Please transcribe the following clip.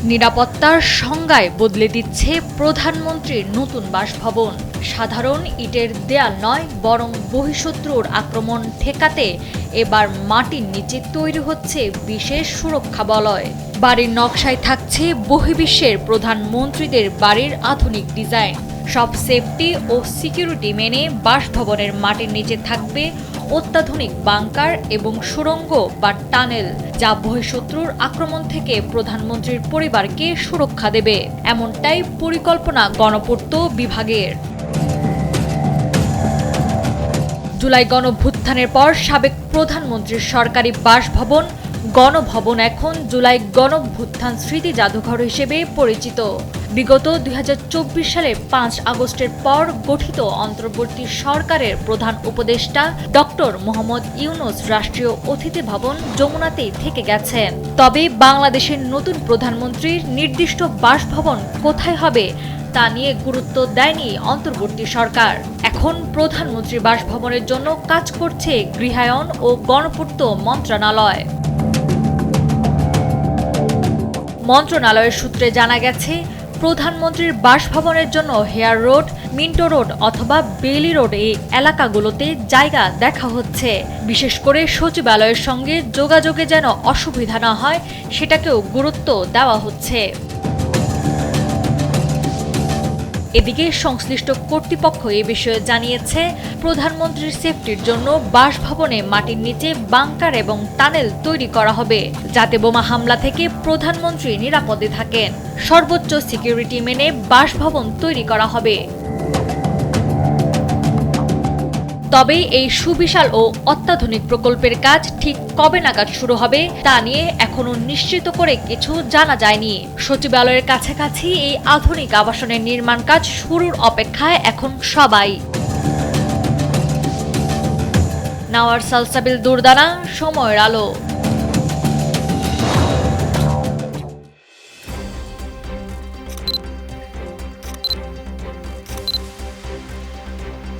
নিরাপত্তার সংজ্ঞায় বদলে দিচ্ছে প্রধানমন্ত্রীর নতুন বাসভবন। সাধারণ ইটের দেয়াল নয়, বরং বহিঃশত্রুর আক্রমণ ঠেকাতে এবার মাটির নিচে তৈরি হচ্ছে বিশেষ সুরক্ষা বলয়। বাড়ির নকশায় থাকছে বহির্বিশ্বের প্রধানমন্ত্রীদের বাড়ির আধুনিক ডিজাইন। সব সেফটি ও সিকিউরিটি মেনে বাসভবনের মাটির নিচে থাকবে অত্যাধুনিক বাংকার এবং সুড়ঙ্গ বা টানেল, যা বহিঃশত্রুর আক্রমণ থেকে প্রধানমন্ত্রীর পরিবারকে সুরক্ষা দেবে। এমনটাই পরিকল্পনা গণপূর্ত বিভাগের। জুলাই গণঅভ্যুত্থানের পর সাবেক প্রধানমন্ত্রীর সরকারি বাসভবন গণভবন এখন জুলাই গণঅভ্যুত্থান স্মৃতি জাদুঘর হিসেবে পরিচিত। বিগত ২০২৪ সালের ৫ আগস্টের পর গঠিত অন্তর্বর্তী সরকারের প্রধান উপদেষ্টা ডক্টর মোহাম্মদ ইউনূস রাষ্ট্রীয় অতিথি ভবন যমুনাতেই থেকে গেছেন। তবে বাংলাদেশের নতুন প্রধানমন্ত্রীর নির্দিষ্ট বাসভবন কোথায় হবে তা নিয়ে গুরুত্ব দেয়নি অন্তর্বর্তী সরকার। এখন প্রধানমন্ত্রীর বাসভবনের জন্য কাজ করছে গৃহায়ন ও গণপূর্ত মন্ত্রণালয়। মন্ত্রণালয়ের সূত্রে জানা গেছে, প্রধানমন্ত্রীর বাসভবনের জন্য হেয়ার রোড, মিন্টো রোড অথবা বেইলি রোড এই এলাকাগুলোতে জায়গা দেখা হচ্ছে। বিশেষ করে সচিবালয়ের সঙ্গে যোগাযোগে যেন অসুবিধা না হয় সেটাকেও গুরুত্ব দেওয়া হচ্ছে। এদিকে সংশ্লিষ্ট কর্তৃপক্ষ এ বিষয়ে জানিয়েছে, প্রধানমন্ত্রীর সেফটির জন্য বাসভবনে মাটির নিচে বাংকার এবং টানেল তৈরি করা হবে, যাতে বোমা হামলা থেকে প্রধানমন্ত্রী নিরাপদে থাকেন। সর্বোচ্চ সিকিউরিটি মেনে বাসভবন তৈরি করা হবে। তবে এই সুবিশাল ও অত্যাধুনিক প্রকল্পের কাজ ঠিক কবে নাগাদ শুরু হবে তা নিয়ে এখনো নিশ্চিত করে কিছু জানা যায়নি। সচিবালয়ের কাছাকাছি এই আধুনিক আবাসনের নির্মাণ কাজ শুরুর অপেক্ষায় এখন সবাই। নাওয়ার সালসাবিল দুরদানা, সময়ের আলো।